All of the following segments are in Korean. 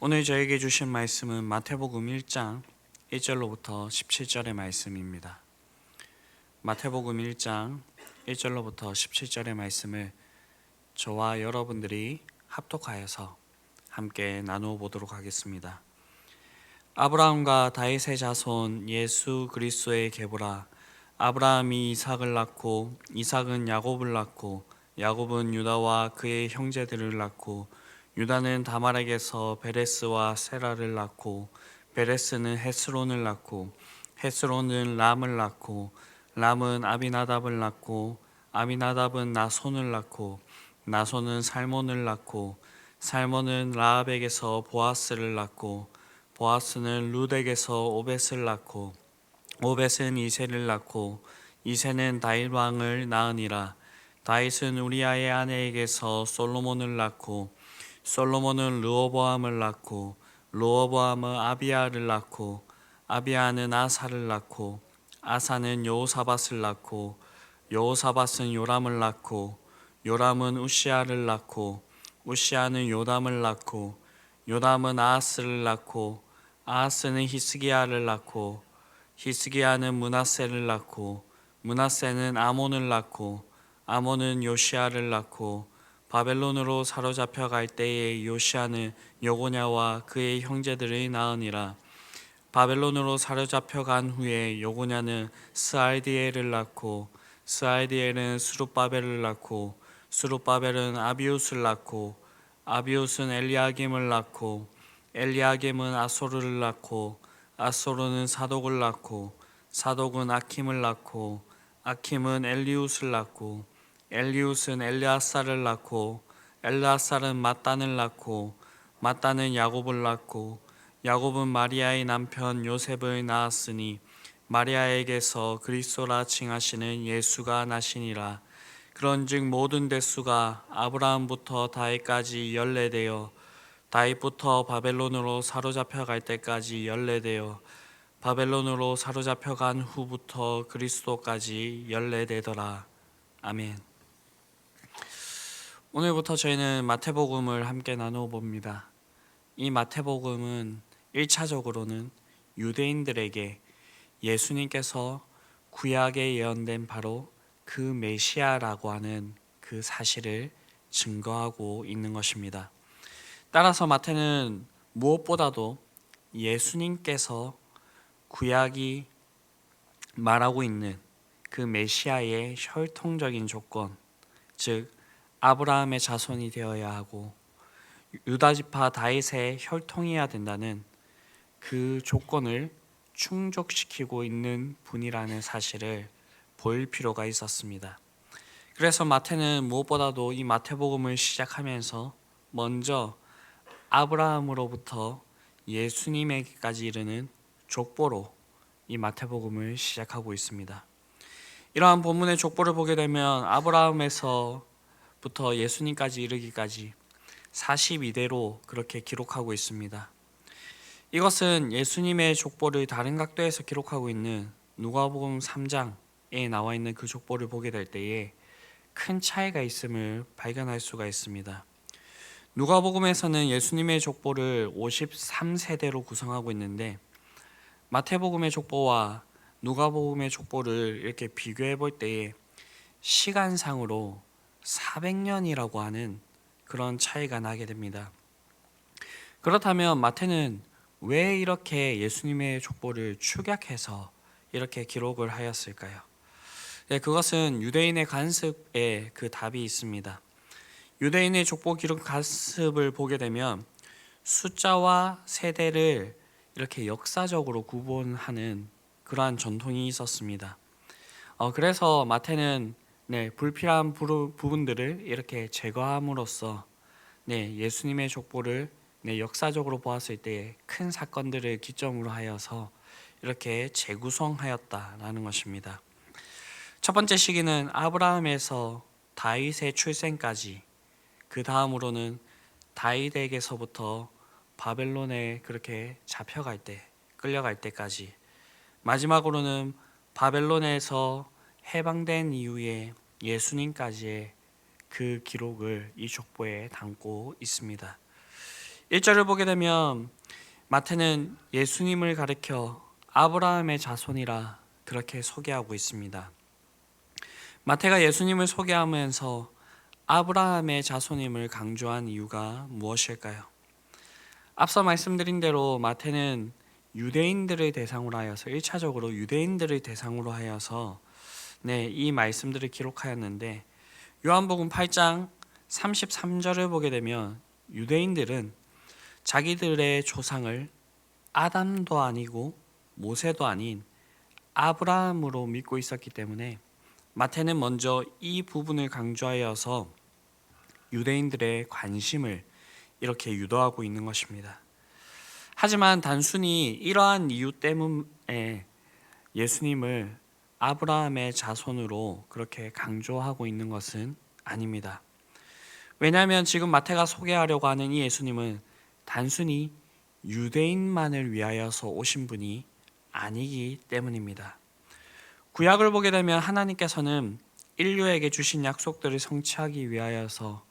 오늘 저에게 주신 말씀은 마태복음 1장 1절로부터 17절의 말씀입니다. 마태복음 1장 1절로부터 17절의 말씀을 저와 여러분들이 합독하여서 함께 나누어 보도록 하겠습니다. 아브라함과 다윗의 자손 예수 그리스도의 계보라. 아브라함이 이삭을 낳고 이삭은 야곱을 낳고 야곱은 유다와 그의 형제들을 낳고 유다는 다말에게서 베레스와 세라를 낳고 베레스는 헤스론을 낳고 헤스론은 람을 낳고 람은 아비나답을 낳고 아비나답은 나손을 낳고 나손은 살몬을 낳고 살몬은 라합에게서 보아스를 낳고 보아스는 룻에게서 오벳을 낳고 오벳은 이새를 낳고 이새는 다윗 왕을 낳으니라. 다윗은 우리아의 아내에게서 솔로몬을 낳고 솔로몬은 르호보암을 낳고 르호보암은 아비야를 낳고 아비야는 아사를 낳고 아사는 여호사밧을 낳고 여호사밧은 요람을 낳고 요람은 우시아를 낳고 우시아는 요담을 낳고 요담은 아하스를 낳고 아하스는 히스기야를 낳고 히스기야는 므낫세를 낳고 므낫세는 아몬을 낳고 아몬은 요시야를 낳고 바벨론으로 사로잡혀 갈 때에 요시야는 여고냐와 그의 형제들을 낳으니라. 바벨론으로 사로잡혀 간 후에 여고냐는 스알디엘을 낳고 스알디엘은 스룹바벨을 낳고 스룹바벨은 아비웃을 낳고 아비웃은 엘리야김을 낳고 엘리야김은 아소르를 낳고 아소르는 사독을 낳고 사독은 아킴을 낳고 아킴은 엘리웃을 낳고 엘리웃은 엘르아살을 낳고 엘르아살은 맏단을 낳고 맏단은 야곱을 낳고 야곱은 마리아의 남편 요셉을 낳았으니 마리아에게서 그리스도라 칭하시는 예수가 나시니라. 그런즉 모든 대수가 아브라함부터 다윗까지 연례되어 다윗부터 바벨론으로 사로잡혀 갈 때까지 연례되어 바벨론으로 사로잡혀 간 후부터 그리스도까지 연례되더라. 아멘. 오늘부터 저희는 마태복음을 함께 나누어 봅니다. 이 마태복음은 1차적으로는 유대인들에게 예수님께서 구약에 예언된 바로 그 메시아라고 하는 그 사실을 증거하고 있는 것입니다. 따라서 마태는 무엇보다도 예수님께서 구약이 말하고 있는 그 메시아의 혈통적인 조건, 즉 아브라함의 자손이 되어야 하고 유다지파 다윗의 혈통이어야 된다는 그 조건을 충족시키고 있는 분이라는 사실을 보일 필요가 있었습니다. 그래서 마태는 무엇보다도 이 마태복음을 시작하면서 먼저 아브라함으로부터 예수님에게까지 이르는 족보로 이 마태복음을 시작하고 있습니다. 이러한 본문의 족보를 보게 되면 아브라함에서부터 예수님까지 이르기까지 42대로 그렇게 기록하고 있습니다. 이것은 예수님의 족보를 다른 각도에서 기록하고 있는 누가복음 3장에 나와 있는 그 족보를 보게 될 때에 큰 차이가 있음을 발견할 수가 있습니다. 누가복음에서는 예수님의 족보를 53세대로 구성하고 있는데 마태복음의 족보와 누가복음의 족보를 이렇게 비교해 볼 때에 시간상으로 400년이라고 하는 그런 차이가 나게 됩니다. 그렇다면 마태는 왜 이렇게 예수님의 족보를 축약해서 이렇게 기록을 하였을까요? 네, 그것은 유대인의 관습에 그 답이 있습니다. 유대인의 족보 기록 관습을 보게 되면 숫자와 세대를 이렇게 역사적으로 구분하는 그러한 전통이 있었습니다. 그래서 마태는 불필요한 부분들을 이렇게 제거함으로써 예수님의 족보를 역사적으로 보았을 때 큰 사건들을 기점으로 하여서 이렇게 재구성하였다라는 것입니다. 첫 번째 시기는 아브라함에서 다윗의 출생까지, 그 다음으로는 다윗에게서부터 바벨론에 그렇게 잡혀갈 때, 끌려갈 때까지, 마지막으로는 바벨론에서 해방된 이후에 예수님까지의 그 기록을 이 족보에 담고 있습니다. 1절을 보게 되면 마태는 예수님을 가리켜 아브라함의 자손이라 그렇게 소개하고 있습니다. 마태가 예수님을 소개하면서 아브라함의 자손임을 강조한 이유가 무엇일까요? 앞서 말씀드린 대로 마태는 유대인들을 대상으로 하여서 1차적으로 유대인들을 대상으로 하여서 이 말씀들을 기록하였는데, 요한복음 8장 33절을 보게 되면 유대인들은 자기들의 조상을 아담도 아니고 모세도 아닌 아브라함으로 믿고 있었기 때문에 마태는 먼저 이 부분을 강조하여서 유대인들의 관심을 이렇게 유도하고 있는 것입니다. 하지만 단순히 이러한 이유 때문에 예수님을 아브라함의 자손으로 그렇게 강조하고 있는 것은 아닙니다. 왜냐하면 지금 마태가 소개하려고 하는 이 예수님은 단순히 유대인만을 위하여서 오신 분이 아니기 때문입니다. 구약을 보게 되면 하나님께서는 인류에게 주신 약속들을 성취하기 위하여서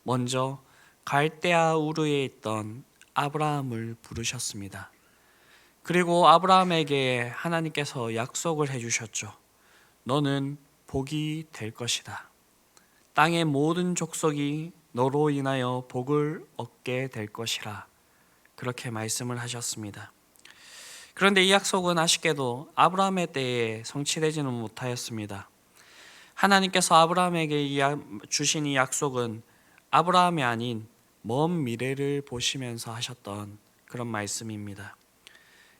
먼저 갈대아 우르에 있던 아브라함을 부르셨습니다. 그리고 아브라함에게 하나님께서 약속을 해주셨죠. 너는 복이 될 것이다. 땅의 모든 족속이 너로 인하여 복을 얻게 될 것이라 그렇게 말씀을 하셨습니다. 그런데 이 약속은 아쉽게도 아브라함의 때에 성취되지는 못하였습니다. 하나님께서 아브라함에게 주신 이 약속은 아브라함이 아닌 먼 미래를 보시면서 하셨던 그런 말씀입니다.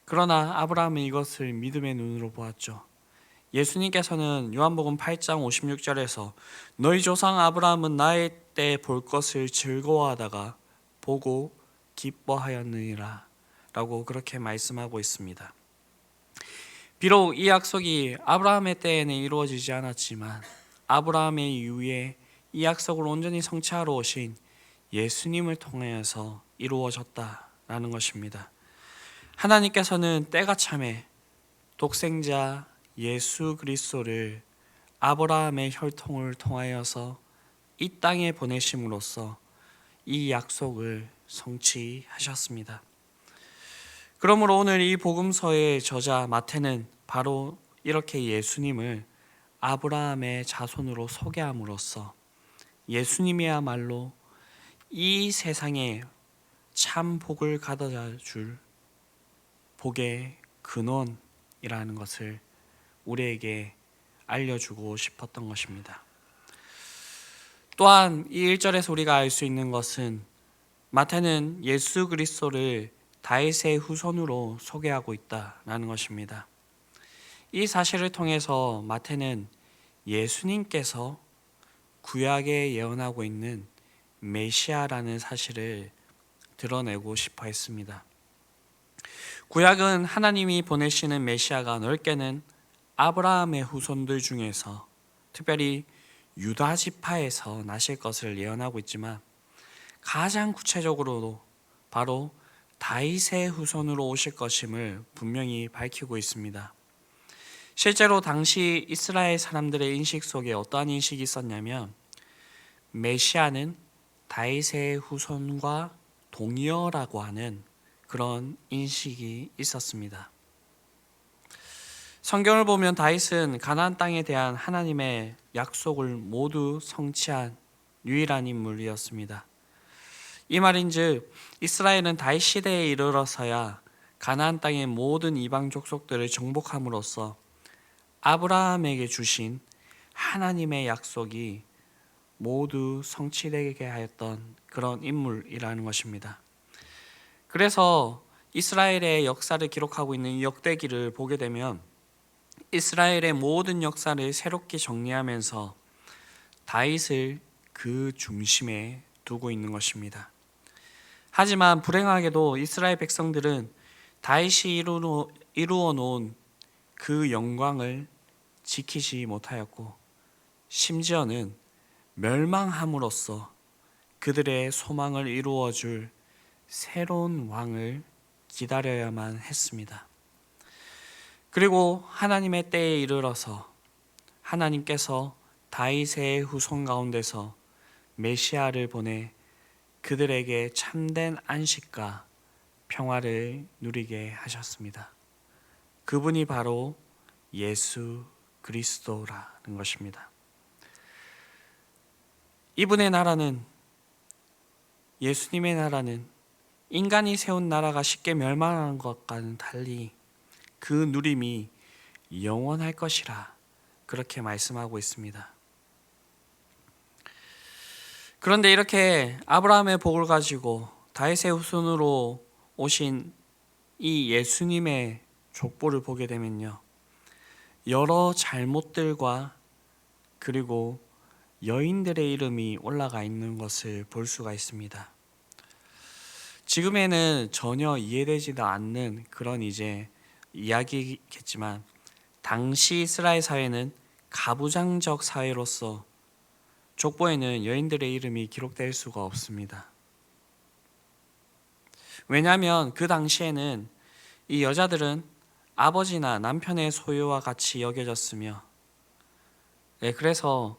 그러나 아브라함은 이것을 믿음의 눈으로 보았죠. 예수님께서는 요한복음 8장 56절에서 너희 조상 아브라함은 나의 때 볼 것을 즐거워하다가 보고 기뻐하였느니라 라고 그렇게 말씀하고 있습니다. 비록 이 약속이 아브라함의 때에는 이루어지지 않았지만 아브라함의 이후에 이 약속을 온전히 성취하러 오신 예수님을 통하여서 이루어졌다라는 것입니다. 하나님께서는 때가 참에 독생자 예수 그리스도를 아브라함의 혈통을 통하여서 이 땅에 보내심으로써 이 약속을 성취하셨습니다. 그러므로 오늘 이 복음서의 저자 마태는 바로 이렇게 예수님을 아브라함의 자손으로 소개함으로써 예수님이야말로 이 세상에 참 복을 가져다 줄 복의 근원이라는 것을 우리에게 알려주고 싶었던 것입니다. 또한 이 1절에서 우리가 알 수 있는 것은 마태는 예수 그리스도를 다윗의 후손으로 소개하고 있다라는 것입니다. 이 사실을 통해서 마태는 예수님께서 구약에 예언하고 있는 메시아라는 사실을 드러내고 싶어 했습니다. 구약은 하나님이 보내시는 메시아가 넓게는 아브라함의 후손들 중에서 특별히 유다 지파에서 나실 것을 예언하고 있지만 가장 구체적으로도 바로 다윗의 후손으로 오실 것임을 분명히 밝히고 있습니다. 실제로 당시 이스라엘 사람들의 인식 속에 어떠한 인식이 있었냐면 메시아는 다윗의 후손과 동의어라고 하는 그런 인식이 있었습니다. 성경을 보면 다윗은 가나안 땅에 대한 하나님의 약속을 모두 성취한 유일한 인물이었습니다. 이 말인즉 이스라엘은 다윗 시대에 이르러서야 가나안 땅의 모든 이방 족속들을 정복함으로써 아브라함에게 주신 하나님의 약속이 모두 성취되게 하였던 그런 인물이라는 것입니다. 그래서 이스라엘의 역사를 기록하고 있는 이 역대기를 보게 되면 이스라엘의 모든 역사를 새롭게 정리하면서 다윗을 그 중심에 두고 있는 것입니다. 하지만 불행하게도 이스라엘 백성들은 다윗이 이루어 놓은 그 영광을 지키지 못하였고 심지어는 멸망함으로써 그들의 소망을 이루어줄 새로운 왕을 기다려야만 했습니다. 그리고 하나님의 때에 이르러서 하나님께서 다윗의 후손 가운데서 메시아를 보내 그들에게 참된 안식과 평화를 누리게 하셨습니다. 그분이 바로 예수 그리스도라는 것입니다. 이분의 나라는, 예수님의 나라는 인간이 세운 나라가 쉽게 멸망하는 것과는 달리 그 누림이 영원할 것이라 그렇게 말씀하고 있습니다. 그런데 이렇게 아브라함의 복을 가지고 다윗의 후손으로 오신 이 예수님의 족보를 보게 되면요, 여러 잘못들과 그리고 여인들의 이름이 올라가 있는 것을 볼 수가 있습니다. 지금에는 전혀 이해되지도 않는 그런 이야기겠지만, 당시 이스라엘 사회는 가부장적 사회로서 족보에는 여인들의 이름이 기록될 수가 없습니다. 왜냐하면 그 당시에는 이 여자들은 아버지나 남편의 소유와 같이 여겨졌으며, 그래서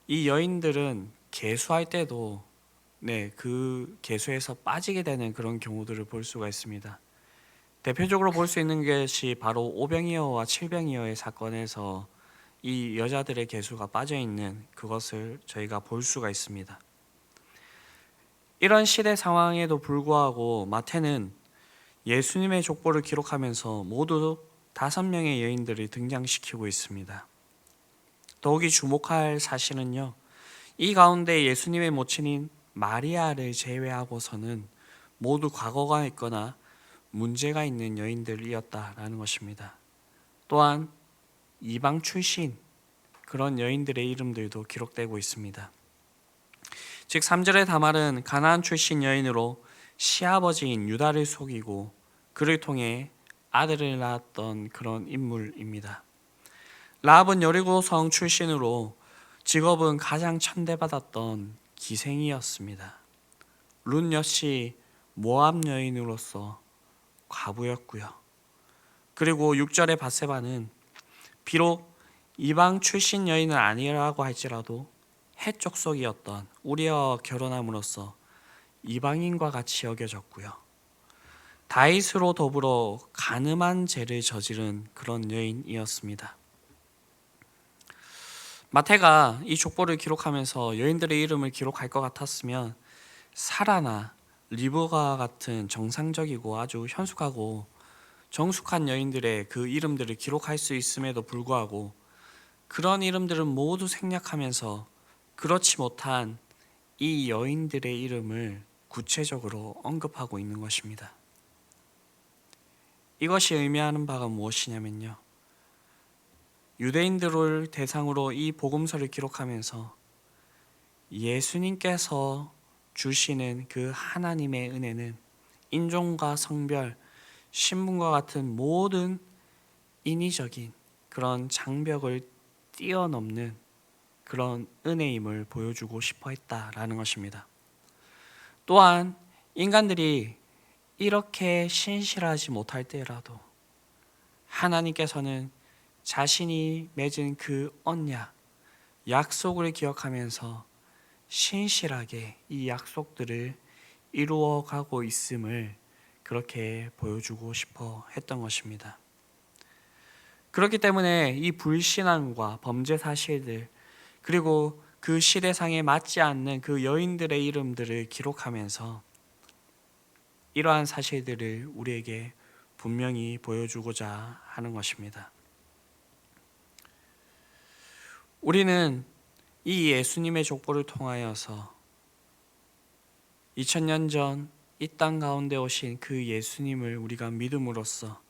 이 여인들은 계수할 때도 그 계수에서 빠지게 되는 그런 경우들을 볼 수가 있습니다. 대표적으로 볼 수 있는 것이 바로 오병이어와 칠병이어의 사건에서 이 여자들의 계수가 빠져 있는 그것을 저희가 볼 수가 있습니다. 이런 시대 상황에도 불구하고 마태는 예수님의 족보를 기록하면서 모두 5명의 여인들을 등장시키고 있습니다. 더욱이 주목할 사실은요, 이 가운데 예수님의 모친인 마리아를 제외하고서는 모두 과거가 있거나 문제가 있는 여인들이었다라는 것입니다. 또한 이방 출신 그런 여인들의 이름들도 기록되고 있습니다. 즉 3절의 다말은 가나안 출신 여인으로 시아버지인 유다를 속이고 그를 통해 아들을 낳았던 그런 인물입니다. 라합은 여리고성 출신으로 직업은 가장 천대받았던 기생이었습니다. 룻 역시 모압 여인으로서 과부였고요. 그리고 6절의 밧세바는 비록 이방 출신 여인은 아니라고 할지라도 헷 족속이었던 우리아와 결혼함으로써 이방인과 같이 여겨졌고요. 다윗으로 더불어 간음한 죄를 저지른 그런 여인이었습니다. 마태가 이 족보를 기록하면서 여인들의 이름을 기록할 것 같았으면 사라나 리브가 같은 정상적이고 아주 현숙하고 정숙한 여인들의 그 이름들을 기록할 수 있음에도 불구하고 그런 이름들은 모두 생략하면서 그렇지 못한 이 여인들의 이름을 구체적으로 언급하고 있는 것입니다. 이것이 의미하는 바가 무엇이냐면요, 유대인들을 대상으로 이 복음서를 기록하면서 예수님께서 주시는 그 하나님의 은혜는 인종과 성별, 신분과 같은 모든 인위적인 그런 장벽을 뛰어넘는 그런 은혜임을 보여주고 싶어 했다라는 것입니다. 또한 인간들이 이렇게 신실하지 못할 때라도 하나님께서는 자신이 맺은 그 언약, 약속을 기억하면서 신실하게 이 약속들을 이루어가고 있음을 그렇게 보여주고 싶어 했던 것입니다. 그렇기 때문에 이 불신앙과 범죄 사실들, 그리고 그 시대상에 맞지 않는 그 여인들의 이름들을 기록하면서 이러한 사실들을 우리에게 분명히 보여주고자 하는 것입니다. 우리는 이 예수님의 족보를 통하여서 2000년 전 이 땅 가운데 오신 그 예수님을 우리가 믿음으로써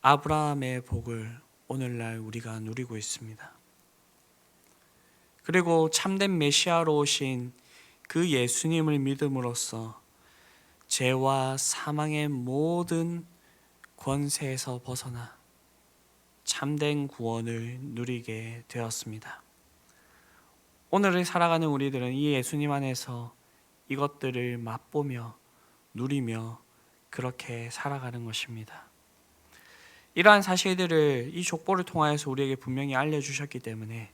아브라함의 복을 오늘날 우리가 누리고 있습니다. 그리고 참된 메시아로 오신 그 예수님을 믿음으로써 죄와 사망의 모든 권세에서 벗어나 참된 구원을 누리게 되었습니다. 오늘을 살아가는 우리들은 이 예수님 안에서 이것들을 맛보며 누리며 그렇게 살아가는 것입니다. 이러한 사실들을 이 족보를 통하여서 우리에게 분명히 알려주셨기 때문에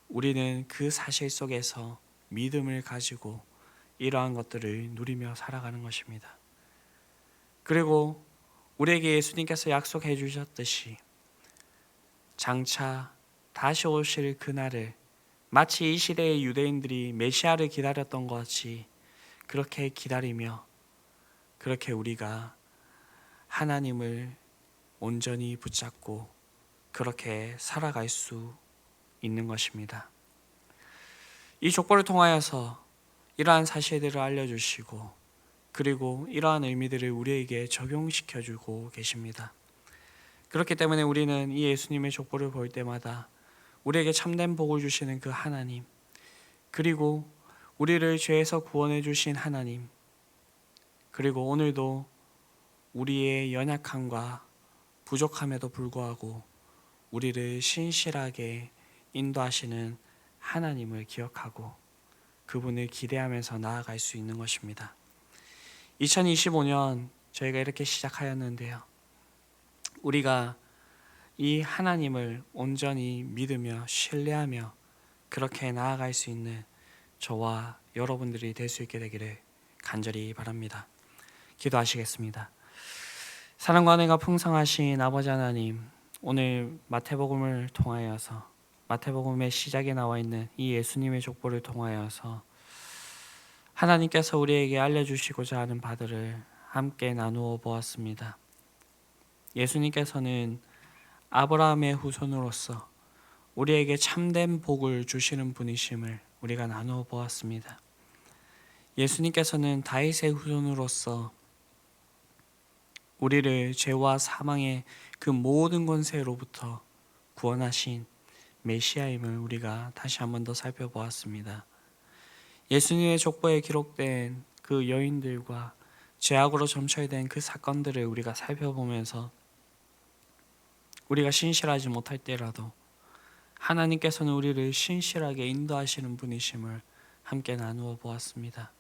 우리는 그 사실 속에서 믿음을 가지고 이러한 것들을 누리며 살아가는 것입니다. 그리고 우리에게 예수님께서 약속해 주셨듯이 장차 다시 오실 그날을 마치 이 시대의 유대인들이 메시아를 기다렸던 것 같이 그렇게 기다리며 그렇게 우리가 하나님을 온전히 붙잡고 그렇게 살아갈 수 있는 것입니다. 이 족보를 통하여서 이러한 사실들을 알려주시고 그리고 이러한 의미들을 우리에게 적용시켜주고 계십니다. 그렇기 때문에 우리는 이 예수님의 족보를 볼 때마다 우리에게 참된 복을 주시는 그 하나님, 그리고 우리를 죄에서 구원해 주신 하나님, 그리고 오늘도 우리의 연약함과 부족함에도 불구하고 우리를 신실하게 인도하시는 하나님을 기억하고 그분을 기대하면서 나아갈 수 있는 것입니다. 2025년 저희가 이렇게 시작하였는데요. 우리가 이 하나님을 온전히 믿으며 신뢰하며 그렇게 나아갈 수 있는 저와 여러분들이 될 수 있게 되기를 간절히 바랍니다. 기도하시겠습니다. 사랑과 은혜가 풍성하신 아버지 하나님, 오늘 마태복음을 통하여서 마태복음의 시작에 나와 있는 이 예수님의 족보를 통하여서 하나님께서 우리에게 알려주시고자 하는 바들을 함께 나누어 보았습니다. 예수님께서는 아브라함의 후손으로서 우리에게 참된 복을 주시는 분이심을 우리가 나누어 보았습니다. 예수님께서는 다윗의 후손으로서 우리를 죄와 사망의 그 모든 권세로부터 구원하신 메시아임을 우리가 다시 한 번 더 살펴보았습니다. 예수님의 족보에 기록된 그 여인들과 죄악으로 점철된 그 사건들을 우리가 살펴보면서 우리가 신실하지 못할 때라도 하나님께서는 우리를 신실하게 인도하시는 분이심을 함께 나누어 보았습니다.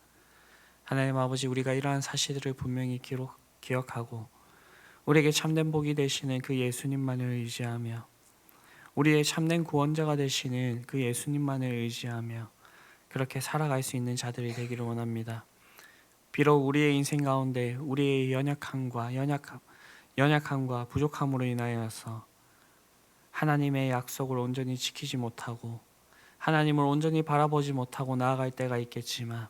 하나님 아버지, 우리가 이러한 사실들을 분명히 기억하고 우리에게 참된 복이 되시는 그 예수님만을 의지하며 우리의 참된 구원자가 되시는 그 예수님만을 의지하며 그렇게 살아갈 수 있는 자들이 되기를 원합니다. 비록 우리의 인생 가운데 우리의 연약함과 부족함으로 인하여서 하나님의 약속을 온전히 지키지 못하고 하나님을 온전히 바라보지 못하고 나아갈 때가 있겠지만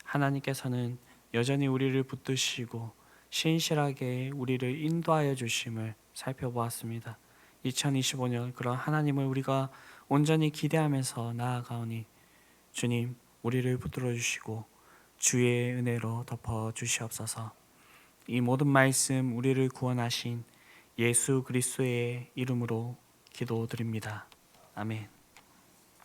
하나님께서는 여전히 우리를 붙드시고 신실하게 우리를 인도하여 주심을 살펴보았습니다. 2025년 그런 하나님을 우리가 온전히 기대하면서 나아가오니 주님, 우리를 붙들어 주시고 주의 은혜로 덮어 주시옵소서. 이 모든 말씀 우리를 구원하신 예수 그리스도의 이름으로 기도드립니다. 아멘.